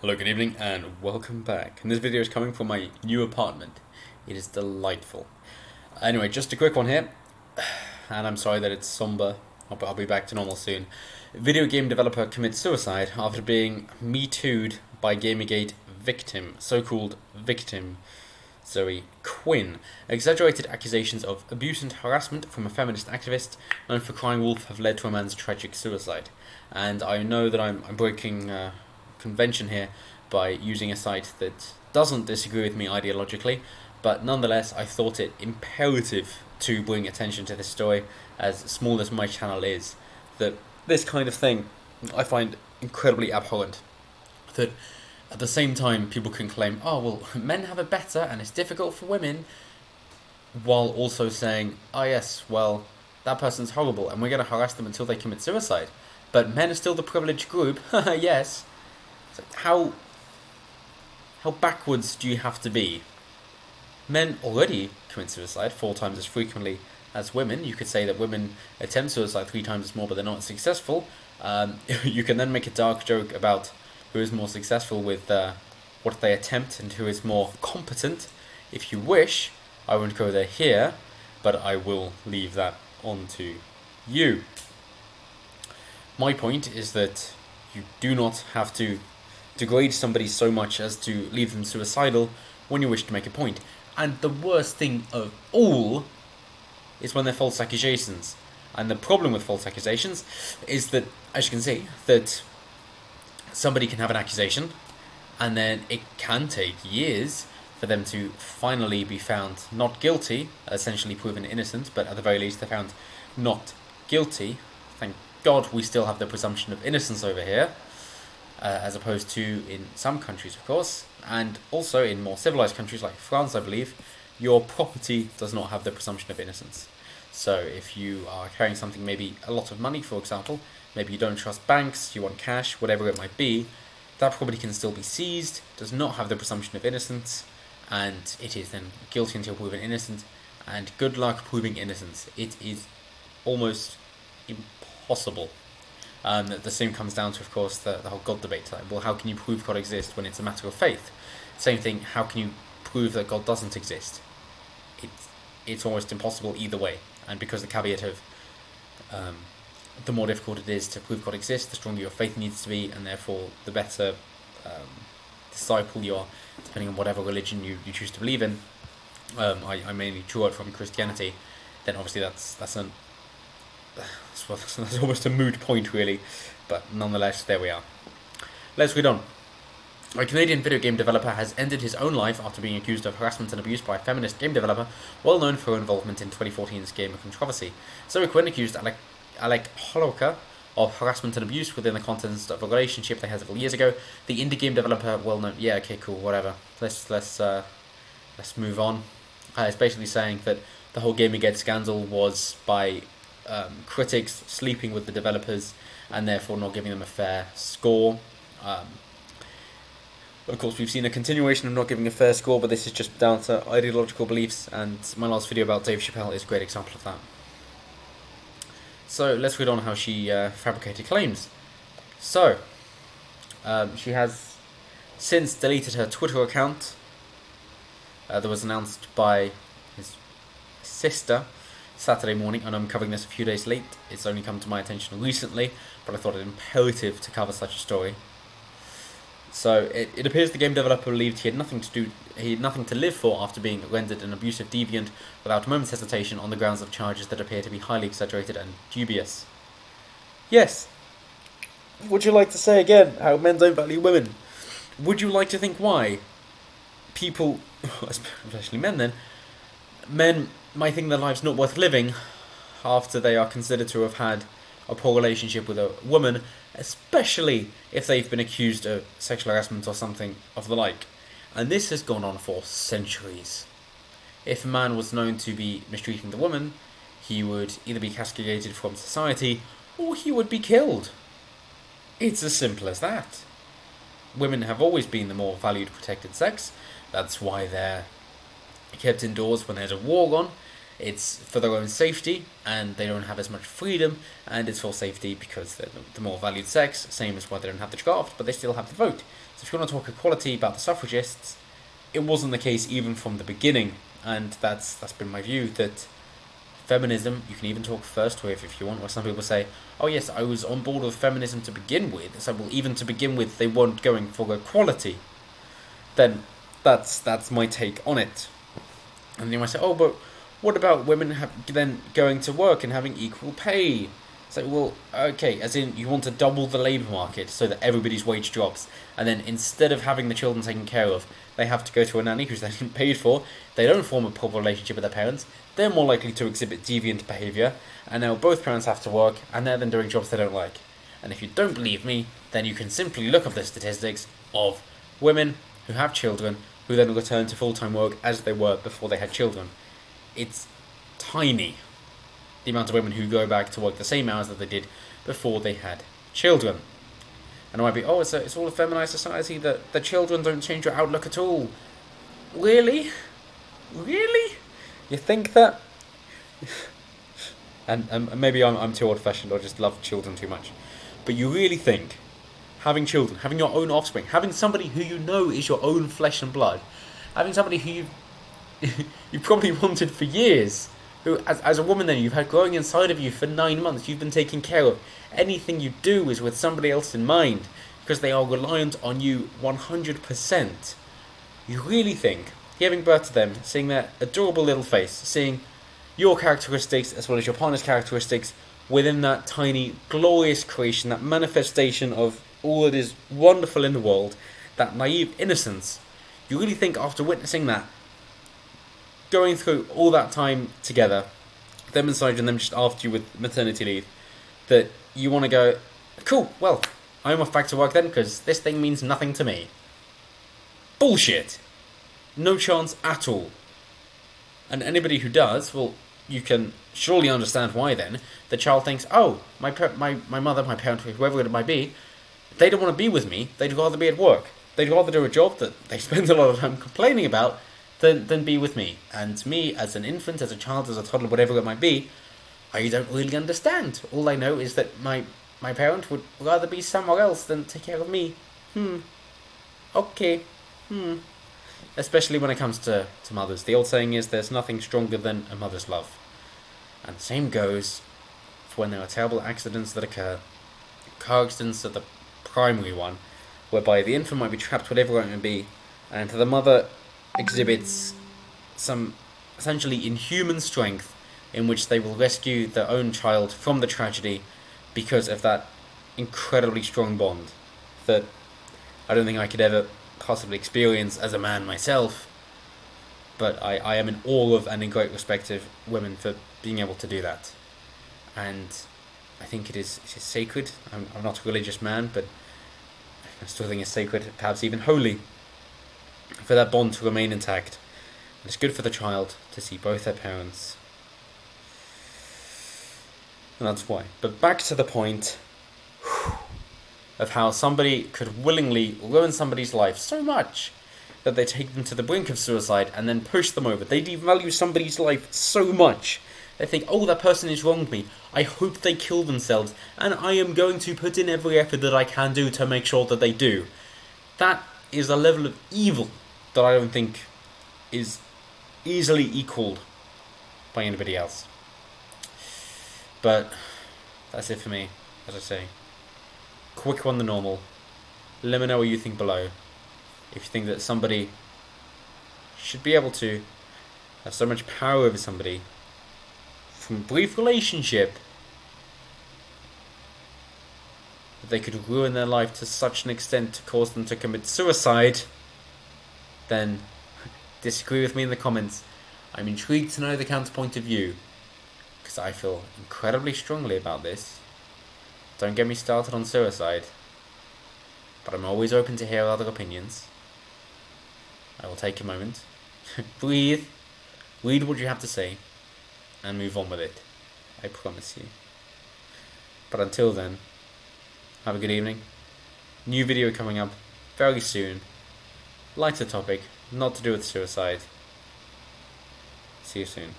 Hello, good evening, and welcome back. And this video is coming from my new apartment. It is delightful. Anyway, just a quick one here, and I'm sorry that it's somber. I'll be back to normal soon. Video game developer commits suicide after being Me Too'd by Gamergate victim, so-called victim, Zoe Quinn. Exaggerated accusations of abuse and harassment from a feminist activist known for Crying Wolf have led to a man's tragic suicide. And I know that I'm breaking convention here by using a site that doesn't disagree with me ideologically, but nonetheless I thought it imperative to bring attention to this story, as small as my channel is, that this kind of thing I find incredibly abhorrent. That at the same time people can claim, oh well, men have it better and it's difficult for women, while also saying, oh yes, well, that person's horrible and we're going to harass them until they commit suicide, but men are still the privileged group. Yes. So how backwards do you have to be? Men already commit suicide 4 times as frequently as women. You could say that women attempt suicide 3 times as more, but they're not successful. You can then make a dark joke about who is more successful with what they attempt and who is more competent. If you wish, I won't go there here, but I will leave that on to you. My point is that you do not have to degrade somebody so much as to leave them suicidal when you wish to make a point. And the worst thing of all is when they're false accusations. And the problem with false accusations is that, as you can see, that somebody can have an accusation and then it can take years for them to finally be found not guilty, essentially proven innocent, but at the very least they're found not guilty. Thank God we still have the presumption of innocence over here. As opposed to in some countries, of course, and also in more civilized countries like France, I believe, your property does not have the presumption of innocence. So if you are carrying something, maybe a lot of money, for example, maybe you don't trust banks, you want cash, whatever it might be, that property can still be seized, does not have the presumption of innocence, and it is then guilty until proven innocent, and good luck proving innocence. It is almost impossible. The same comes down to, of course, the whole God debate. Like, well, how can you prove God exists when it's a matter of faith? Same thing, how can you prove that God doesn't exist? It's almost impossible either way. And because the caveat of the more difficult it is to prove God exists, the stronger your faith needs to be, and therefore the better disciple you are, depending on whatever religion you choose to believe in. I mainly drew it from Christianity. Then obviously that's almost a moot point, really, but nonetheless, there we are. Let's read on. A Canadian video game developer has ended his own life after being accused of harassment and abuse by a feminist game developer, well known for her involvement in 2014's gamer controversy. Zoe Quinn accused Alec Holowka of harassment and abuse within the context of a relationship they had several years ago. The indie game developer, well known, yeah, okay, cool, whatever. Let's move on. It's basically saying that the whole Gamergate scandal was by critics sleeping with the developers and therefore not giving them a fair score. Of course, we've seen a continuation of not giving a fair score, but this is just down to ideological beliefs, and my last video about Dave Chappelle is a great example of that. So let's read on how she fabricated claims. So, she has since deleted her Twitter account that was announced by his sister Saturday morning, and I'm covering this a few days late. It's only come to my attention recently, but I thought it imperative to cover such a story. So it appears the game developer believed he had nothing to live for after being rendered an abusive deviant without a moment's hesitation on the grounds of charges that appear to be highly exaggerated and dubious. Yes. Would you like to say again how men don't value women? Would you like to think why people, especially men then, men might think their life's not worth living after they are considered to have had a poor relationship with a woman, especially if they've been accused of sexual harassment or something of the like. And this has gone on for centuries. If a man was known to be mistreating the woman, he would either be castigated from society or he would be killed. It's as simple as that. Women have always been the more valued protected sex. That's why they're kept indoors when there's a war on, It's for their own safety, and they don't have as much freedom, and it's for safety because they're the more valued sex, same as why they don't have the draft, but they still have the vote. So if you want to talk equality about the suffragists, it wasn't the case even from the beginning, and that's been my view, that feminism, you can even talk first wave if you want, where some people say, oh yes, I was on board with feminism to begin with, so well, even to begin with they weren't going for equality. Then that's my take on it. And you might say, oh, but what about women then going to work and having equal pay? So, well, okay, as in you want to double the labour market so that everybody's wage drops, and then instead of having the children taken care of, they have to go to a nanny who's then paid for, they don't form a proper relationship with their parents, they're more likely to exhibit deviant behaviour, and now both parents have to work, and they're then doing jobs they don't like. And if you don't believe me, then you can simply look up the statistics of women who have children, who then return to full-time work as they were before they had children. It's tiny, the amount of women who go back to work the same hours that they did before they had children. And I might be, oh, it's all a feminized society, that the children don't change your outlook at all. Really? Really? You think that? And maybe I'm too old-fashioned, or just love children too much. But you really think having children, having your own offspring, having somebody who you know is your own flesh and blood, having somebody who you've probably wanted for years, who, as a woman then, you've had growing inside of you for 9 months, you've been taken care of. Anything you do is with somebody else in mind, because they are reliant on you 100%. You really think, giving birth to them, seeing their adorable little face, seeing your characteristics as well as your partner's characteristics within that tiny, glorious creation, that manifestation of all that is wonderful in the world, that naive innocence, you really think after witnessing that, going through all that time together, them inside and them just after you with maternity leave, that you want to go, cool, well, I'm off back to work then, because this thing means nothing to me. Bullshit. No chance at all. And anybody who does, well, you can surely understand why then. The child thinks, oh, my mother, my parent, whoever it might be, they don't want to be with me, they'd rather be at work. They'd rather do a job that they spend a lot of time complaining about than be with me. And me, as an infant, as a child, as a toddler, whatever it might be, I don't really understand. All I know is that my parent would rather be somewhere else than take care of me. Okay. Especially when it comes to mothers. The old saying is, there's nothing stronger than a mother's love. And the same goes for when there are terrible accidents that occur. Car accidents are the primary one, whereby the infant might be trapped, whatever it may be, and the mother exhibits some essentially inhuman strength in which they will rescue their own child from the tragedy because of that incredibly strong bond that I don't think I could ever possibly experience as a man myself, but I am in awe of and in great respect of women for being able to do that. And I think it is sacred. I'm not a religious man, but I still think it's sacred, perhaps even holy, for that bond to remain intact. And it's good for the child to see both their parents. And that's why. But back to the point of how somebody could willingly ruin somebody's life so much that they take them to the brink of suicide and then push them over. They devalue somebody's life so much. They think, oh, that person has wronged me. I hope they kill themselves, and I am going to put in every effort that I can do to make sure that they do. That is a level of evil that I don't think is easily equaled by anybody else. But that's it for me, as I say. Quick one, the normal. Let me know what you think below. If you think that somebody should be able to have so much power over somebody from a brief relationship that they could ruin their life to such an extent to cause them to commit suicide, then disagree with me in the comments. I'm intrigued to know the counterpoint of view, because I feel incredibly strongly about this. Don't get me started on suicide, but I'm always open to hear other opinions. I will take a moment, breathe, read what you have to say, and move on with it. I promise you. But until then, have a good evening. New video coming up very soon. Lighter topic, not to do with suicide. See you soon.